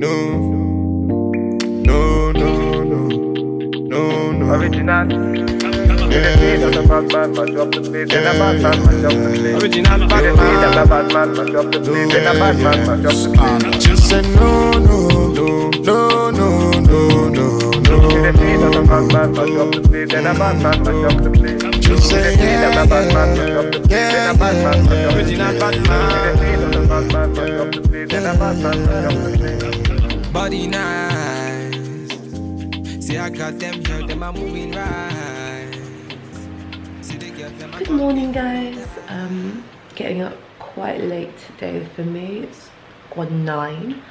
no, no, no, no, no. Original. Yeah. That's a bad man, man, drop the place. Then a bad man, man, drop the place. Original bad That's a bad man, man, drop the place. Then a bad man, man, drop the place. Just say no, no, no, no, no, no, no, no. That's a bad man, man, drop the place. Then a bad man, man, drop the place. Just say That's a bad man, man, drop the place. Then a bad man, man, drop the place. Original bad man. That's a bad man, man, drop the place. Then a bad man, man, drop the place. Body nice. See, I got them here, them are moving right. See, they get them. Good morning, guys. Getting up quite late today for me. It's gone 9,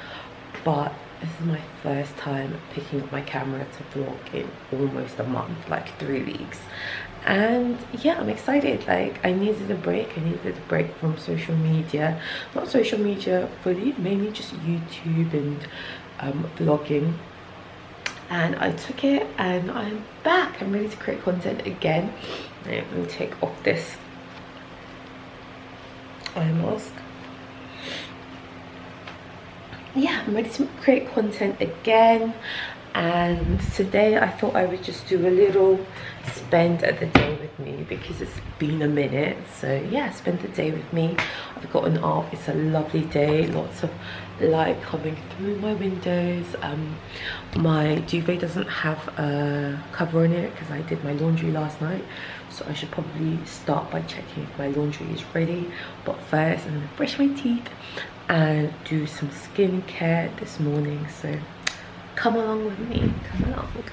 but this is my first time picking up my camera to vlog in almost a month, like 3 weeks. And yeah, I'm excited. Like, I needed a break. I needed a break from social media. Not social media fully, mainly just YouTube and vlogging. And I took it and I'm back. I'm ready to create content again. I'm going to take off this eye mask. Yeah, I'm ready to create content again. And today I thought I would just do a little spend at the day with me, because it's been a minute. So yeah, spend the day with me. I've gotten up, it's a lovely day, lots of light coming through my windows. My duvet doesn't have a cover on it because I did my laundry last night, so I should probably start by checking if my laundry is ready. But first I'm gonna brush my teeth and do some skincare this morning, so come along with me, come along.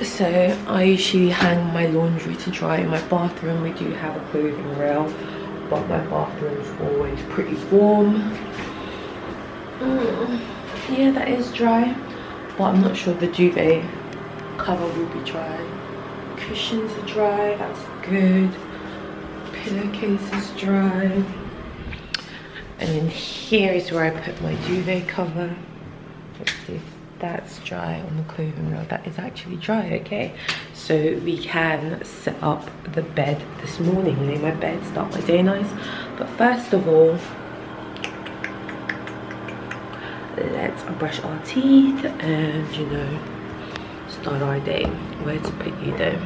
So I usually hang my laundry to dry in my bathroom. We do have a clothing rail, but my bathroom's always pretty warm. Yeah, that is dry, but I'm not sure the duvet cover will be dry. Cushions are dry, that's good. Pillowcase is dry. And then here is where I put my duvet cover. Let's see if that's dry on the clothing rail. That is actually dry, okay? So we can set up the bed this morning, lay my bed, start my day nice. But first of all, let's brush our teeth and, you know, start our day. Where to put you though?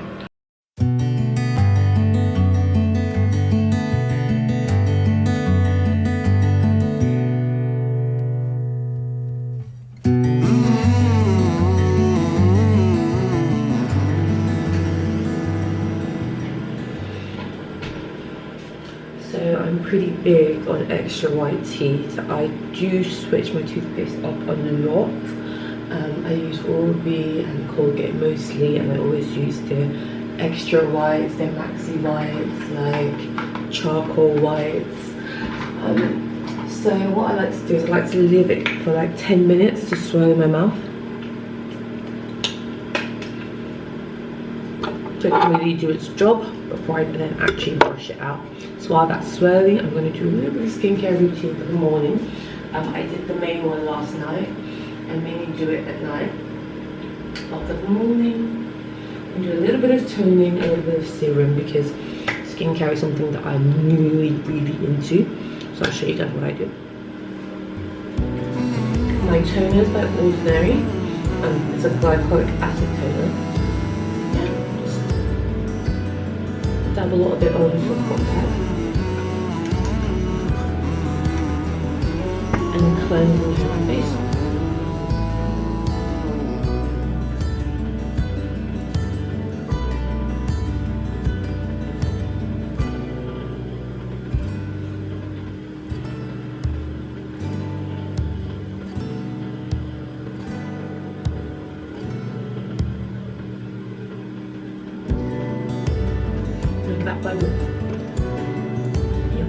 I'm pretty big on extra white teeth. I do switch my toothpaste up on a lot. I use Oral-B and Colgate mostly, and I always use the extra whites, the maxi whites, like charcoal whites. So what I like to do is I like to leave it for like 10 minutes to swirl in my mouth, so it can really do its job before I then actually brush it out. So while that's swirling, I'm going to do a little bit of skincare routine for the morning. I did the main one last night. I mainly do it at night. But for the morning, I do a little bit of toning, a little bit of serum, because skincare is something that I'm really into. So I'll show you guys what I do. My toner is by Ordinary. It's a glycolic acid toner. Dab a lot of it on for contact and cleanse into my face. That bubble. Yeah.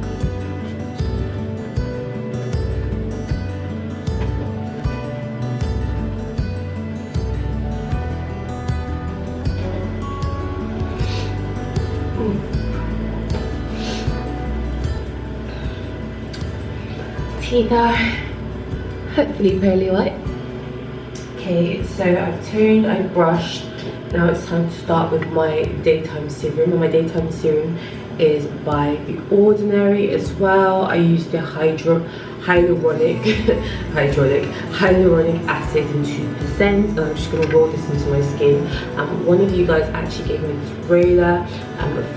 Teeth are hopefully fairly white. Okay, so I've toned, I've brushed. Now it's time to start with my daytime serum. And my daytime serum is by The Ordinary as well. I use the hyaluronic acid in 2%, and I'm just going to roll this into my skin. One of you guys actually gave me this roller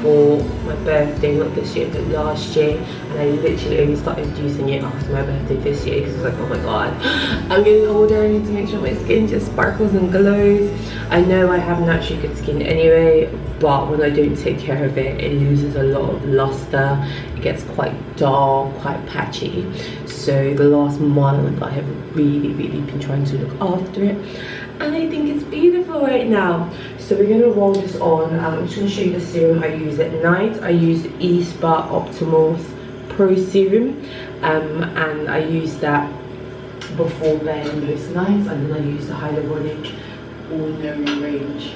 for my birthday, not this year but last year, and I literally only started using it after my birthday this year because I was like, oh my god, I'm getting older, I need to make sure my skin just sparkles and glows. I know I have naturally good skin anyway, but when I don't take care of it, it loses a lot of luster. It gets quite dull, quite patchy. So the last month I have really been trying to look after it, and I think it's beautiful right now. So we're gonna roll this on. I'm just gonna show you the serum I use at night. I use Espa Optimal Pro Serum, and I use that before bed most nights, and then I use the Hyaluronic Ordinary range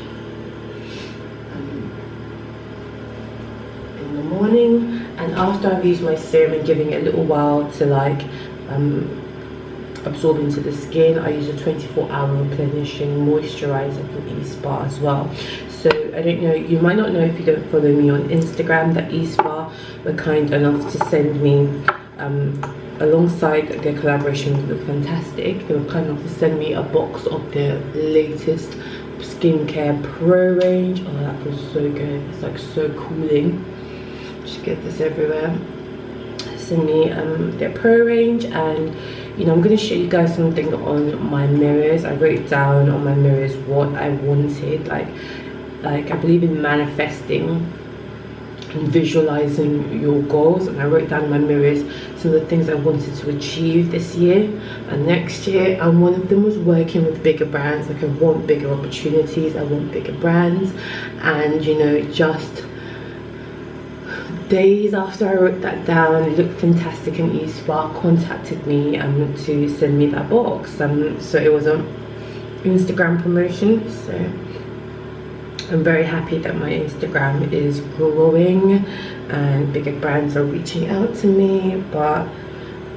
in the morning. And after I've used my serum and giving it a little while to like absorb into the skin, I use a 24-hour replenishing moisturizer from Espa as well. So I don't know, you might not know if you don't follow me on Instagram, that Espa were kind enough to send me alongside their collaboration with Look Fantastic, they were kind enough to send me a box of their latest skincare pro range. Oh, that feels so good. It's like so cooling. Just get this everywhere. Send me their pro range, and you know, I'm going to show you guys something on my mirrors. I wrote down on my mirrors what I wanted, like I believe in manifesting and visualizing your goals, and I wrote down in my mirrors some of the things I wanted to achieve this year and next year, and one of them was working with bigger brands. Like I want bigger opportunities, I want bigger brands. And you know, just days after I wrote that down, Look Fantastic and Espa contacted me to send me that box. So it was an Instagram promotion, so I'm very happy that my Instagram is growing and bigger brands are reaching out to me. But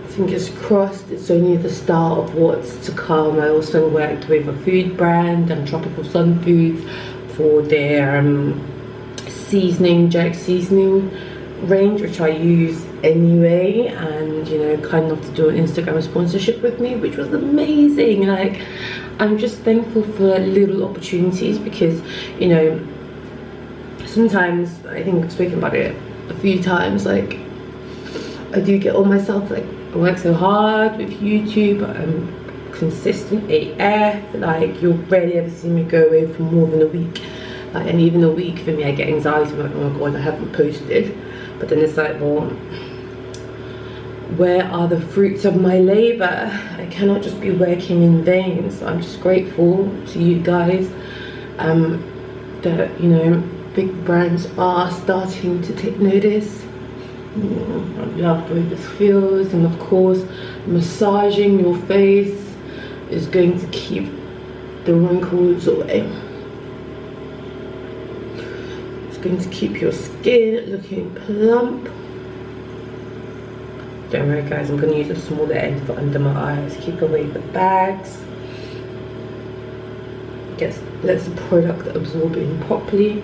fingers crossed, it's only the start of what's to come. I also worked with a food brand, Tropical Sun Foods, for their jerk seasoning range, which I use anyway, and you know, kind enough to do an Instagram sponsorship with me, which was amazing. Like, I'm just thankful for little opportunities, because you know, sometimes, I think I've spoken about it a few times, like I do get on myself, like I work so hard with YouTube, I'm consistent AF, like you'll rarely ever see me go away for more than a week. Like, and even a week for me, I get anxiety, I'm like, oh my god, I haven't posted. But then it's like, well, where are the fruits of my labor? I cannot just be working in vain. So I'm just grateful to you guys that, you know, big brands are starting to take notice. I love the way this feels, and of course massaging your face is going to keep the wrinkles away. Going to keep your skin looking plump. Don't worry guys, I'm going to use a smaller end for under my eyes, keep away the bags, lets the product absorb in properly.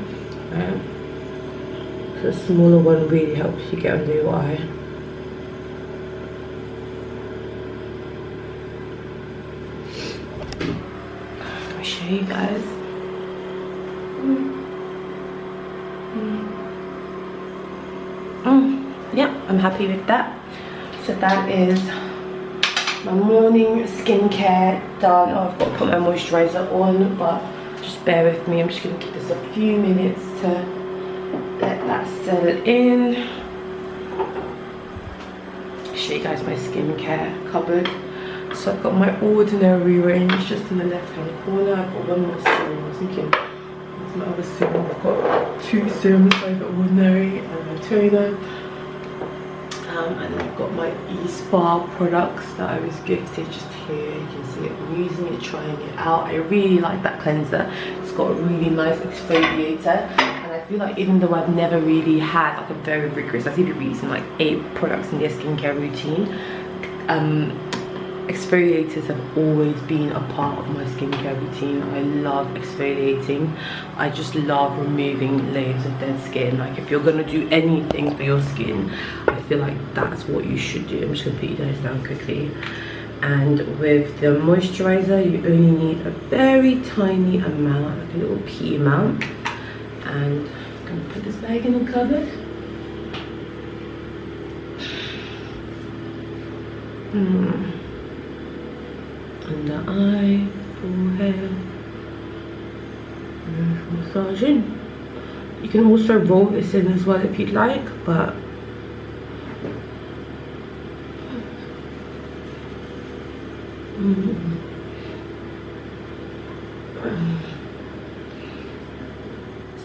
So the smaller one really helps you get under your eye. I'll show you guys. Yeah, I'm happy with that. So that is my morning skincare done. Oh, I've got to put my moisturizer on, but just bear with me. I'm just going to give this a few minutes to let that settle in. I'll show you guys my skincare cupboard. So I've got my Ordinary range just in the left hand corner. I've got one more serum. I was thinking, what's my other serum? I've got two serums, I've got Ordinary and my toner. And then I've got my Espa products that I was gifted just here. You can see it, I'm using it, trying it out. I really like that cleanser. It's got a really nice exfoliator, and I feel like even though I've never really had like a very rigorous, I think we're using like 8 products in their skincare routine, exfoliators have always been a part of my skincare routine. I love exfoliating. I just love removing layers of dead skin. Like if you're gonna do anything for your skin, I feel like that's what you should do. I'm just gonna put you guys down quickly. And with the moisturizer, you only need a very tiny amount, like a little pea amount. And I'm gonna put this bag in the cupboard. Under eye, forehead, massaging. You can also roll this in as well if you'd like, but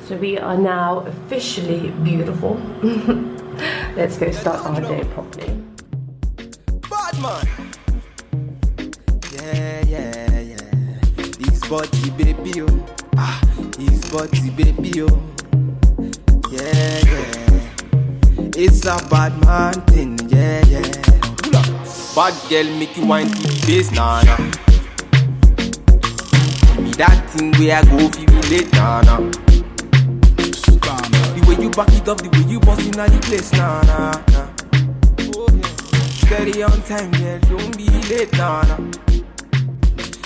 so we are now officially beautiful. Let's go start our day properly. Bad man. Yeah. This body baby, oh. This body baby, oh. Yeah. It's a bad man thing, yeah. Bad girl make you wine to the base, nah. Give me that thing where I go feel late, nah. The way you back it up, the way you bust in the place, nah. Steady on time, girl, don't be late, nah.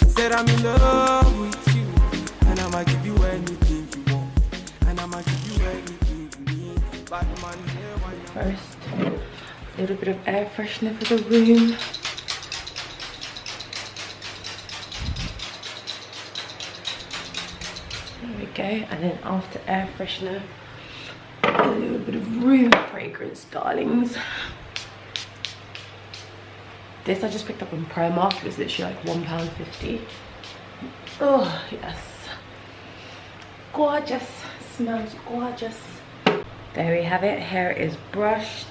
Said I'm in love with you, and I'ma give you anything you want, and I'ma give you anything you need. Bad man, yeah, why not? First, a little bit of air freshener for the room. There we go. And then after air freshener, a little bit of room fragrance, darlings. This I just picked up on Primark. It was literally like £1.50. Oh yes, gorgeous. Smells gorgeous. There we have it. Hair is brushed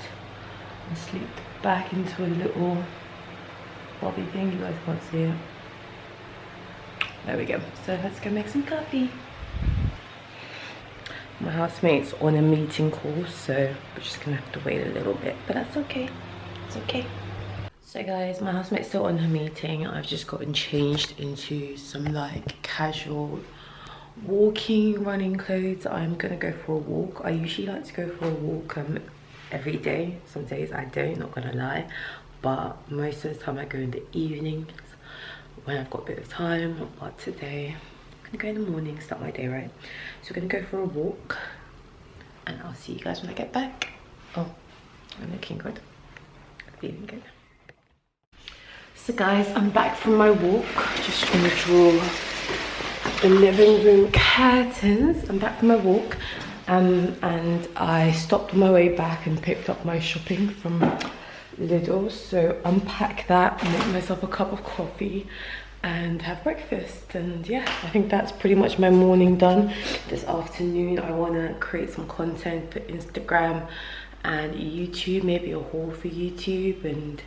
and slicked back into a little bobby thing. You guys can't see it. There we go. So let's go make some coffee. My housemate's on a meeting call, so we're just gonna have to wait a little bit, but that's okay. It's okay. So guys, my housemate's still on her meeting. I've just gotten changed into some like casual walking, running clothes. I'm gonna go for a walk. I usually like to go for a walk every day. Some days I don't, not gonna lie, but most of the time I go in the evenings when I've got a bit of time. But today I'm gonna go in the morning, start my day right. So we're gonna go for a walk and I'll see you guys when I get back. Oh, I'm looking good, feeling good. So guys, I'm back from my walk. Just gonna draw the living room curtains. I'm back from my walk, and I stopped on my way back and picked up my shopping from Lidl. So unpack that, make myself a cup of coffee and have breakfast. And yeah, I think that's pretty much my morning done. This afternoon I want to create some content for Instagram and YouTube, maybe a haul for YouTube, and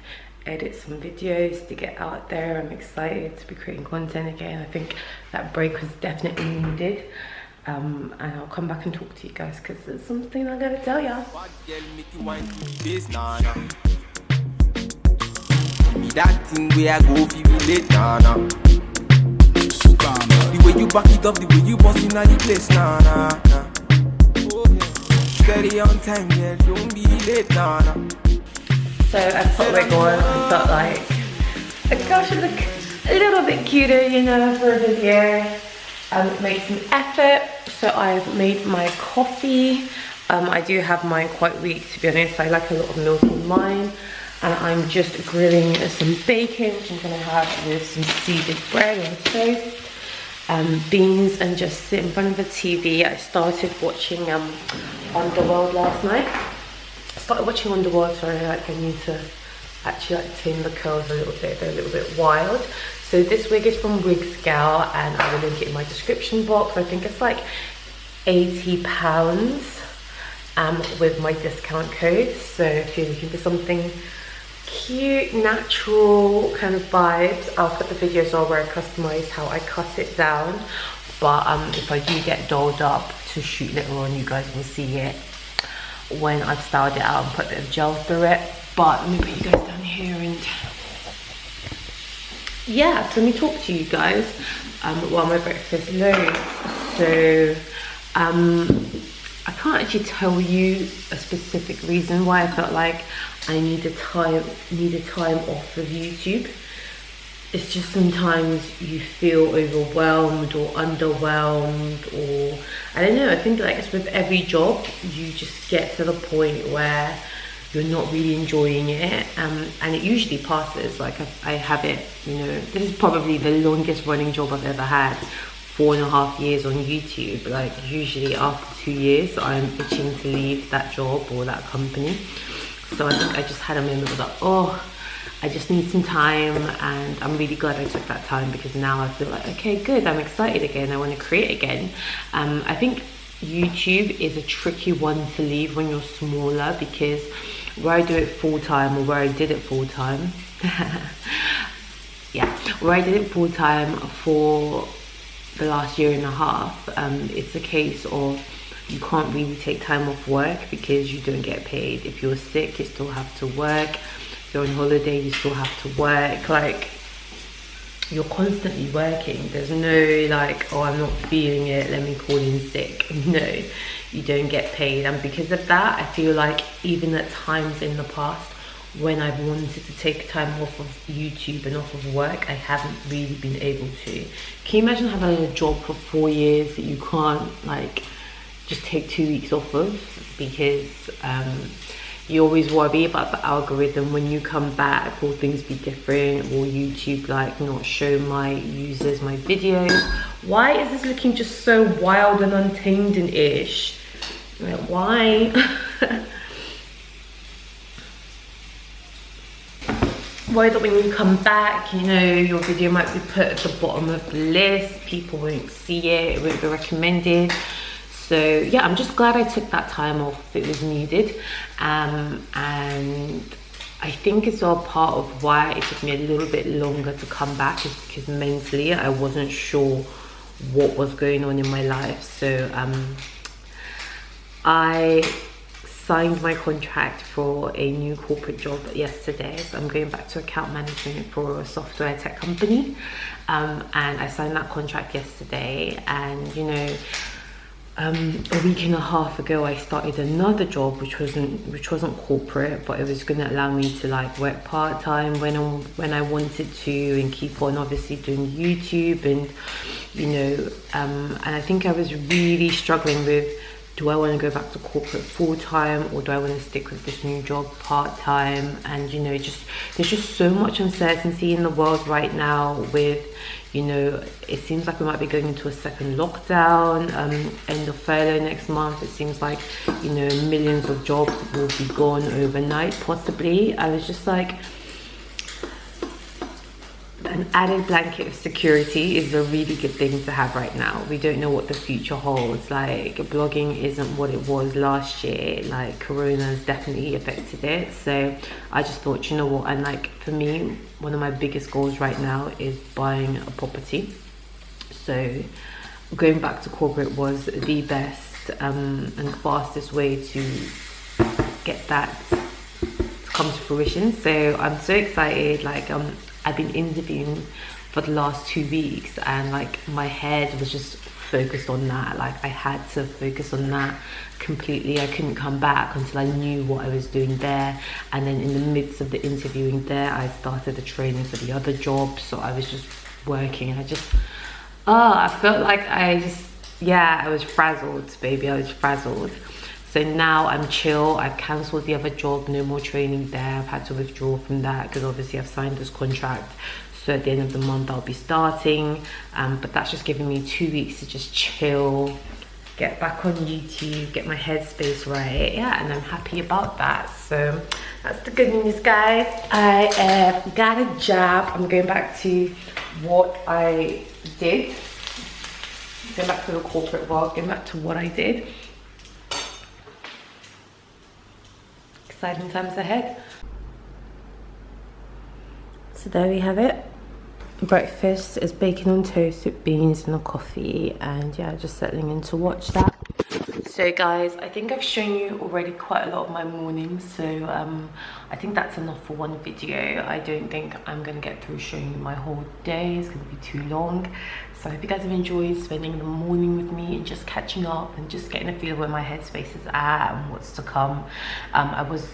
edit some videos to get out there. I'm excited to be creating content again. I think that break was definitely needed, and I'll come back and talk to you guys because there's something I gotta tell ya. That thing where I go feel late, nah. The way you back it up, the way you bust in the place, nah. Steady on time, girl, don't be late, nah. So I put a wig on. I felt like I should look a little bit cuter, you know, for a video. Make some effort. So I've made my coffee. I do have mine quite weak, to be honest. I like a lot of milk in mine. And I'm just grilling some bacon, which I'm gonna have with some seeded bread and toast, beans, and just sit in front of the TV. I started watching Underworld last night. Started watching Underworld, sorry, like I need to actually like tame the curls a little bit. They're a little bit wild. So this wig is from Wigs gal, and I will link it in my description box. I think it's like £80 with my discount code. So if you're looking for something cute, natural kind of vibes, I'll put the videos on where I customize how I cut it down. But if I do get dolled up to shoot later on, you guys will see it when I've styled it out and put a bit of gel through it. But let me put you guys down here and yeah, so let me talk to you guys while my breakfast loads. So I can't actually tell you a specific reason why I felt like I needed time off of YouTube. It's just sometimes you feel overwhelmed or underwhelmed, or I don't know, I think like it's with every job, you just get to the point where you're not really enjoying it, and it usually passes. Like I have it, you know, this is probably the longest running job I've ever had, 4.5 years on YouTube. Like usually after 2 years I'm itching to leave that job or that company. So I think I just had a moment of like, oh, I just need some time, and I'm really glad I took that time, because now I feel like, okay, good, I'm excited again, I want to create again. I think YouTube is a tricky one to leave when you're smaller, because where I do it full-time, or where I did it full-time yeah, where I did it full-time for the last 1.5 years, it's a case of you can't really take time off work because you don't get paid. If you're sick, you still have to work. If you're on holiday, you still have to work. Like, you're constantly working. There's no like, oh, I'm not feeling it, let me call in sick. No, you don't get paid. And because of that, I feel like even at times in the past when I've wanted to take time off of YouTube and off of work, I haven't really been able to. Can you imagine having a job for 4 years that you can't like just take 2 weeks off of, because you always worry about the algorithm when you come back? Will things be different? Will YouTube like not show my users my videos? Why is this looking just so wild and untamed and ish? Like, why? Why that when you come back, you know, your video might be put at the bottom of the list, people won't see it, it won't be recommended. So yeah, I'm just glad I took that time off. It was needed. And I think it's all part of why it took me a little bit longer to come back, is because mentally I wasn't sure what was going on in my life. So I signed my contract for a new corporate job yesterday. So I'm going back to account management for a software tech company. And I signed that contract yesterday, and you know, a 1.5 weeks ago I started another job which wasn't corporate, but it was going to allow me to like work part-time when I wanted to, and keep on obviously doing YouTube, and you know, and I think I was really struggling with, do I want to go back to corporate full-time, or do I want to stick with this new job part-time? And you know, there's just so much uncertainty in the world right now with, you know, it seems like we might be going into a second lockdown, end of furlough next month. It seems like, you know, millions of jobs will be gone overnight, possibly. I was just like, an added blanket of security is a really good thing to have right now. We don't know what the future holds. Like, blogging isn't what it was last year. Like, Corona has definitely affected it. So I just thought, you know what, and like for me, one of my biggest goals right now is buying a property. So going back to corporate was the best and fastest way to get that to come to fruition. So I'm so excited. Like, I've been interviewing for the last 2 weeks, and like my head was just focused on that. Like, I had to focus on that completely. I couldn't come back until I knew what I was doing there. And then in the midst of the interviewing there, I started the training for the other job. So I was just working, and I felt like I was frazzled, baby. I was frazzled. So now I'm chill. I've cancelled the other job, no more training there. I've had to withdraw from that because obviously I've signed this contract. So at the end of the month I'll be starting. But that's just giving me 2 weeks to just chill, get back on YouTube, get my headspace right. Yeah, and I'm happy about that. So that's the good news, guys. I got a job. I'm going back to what I did. Going back to the corporate world, going back to what I did. Exciting times ahead. So there we have it. Breakfast is bacon on toast with beans and a coffee, and yeah, just settling in to watch that. So guys, I think I've shown you already quite a lot of my mornings, so I think that's enough for one video. I don't think I'm gonna get through showing you my whole day. It's gonna be too long. So I hope you guys have enjoyed spending the morning with me and just catching up and just getting a feel where my headspace is at and what's to come. I was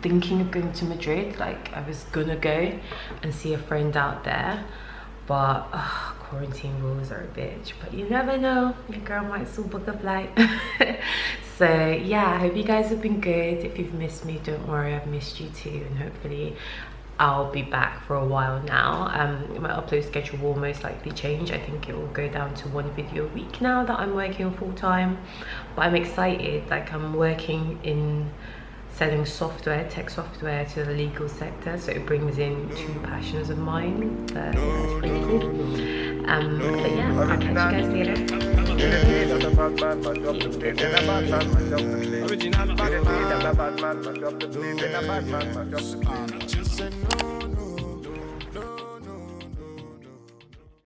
thinking of going to Madrid, like I was gonna go and see a friend out there, but quarantine rules are a bitch, but you never know, your girl might still book a flight. So yeah, I hope you guys have been good. If you've missed me, don't worry, I've missed you too, and hopefully I'll be back for a while now. My upload schedule will most likely change. I think it will go down to 1 video a week now that I'm working full-time, but I'm excited. Like, I'm working in selling software, tech software to the legal sector, so it brings in 2 passions of mine. That's pretty cool. But yeah, I'll catch you guys later. Original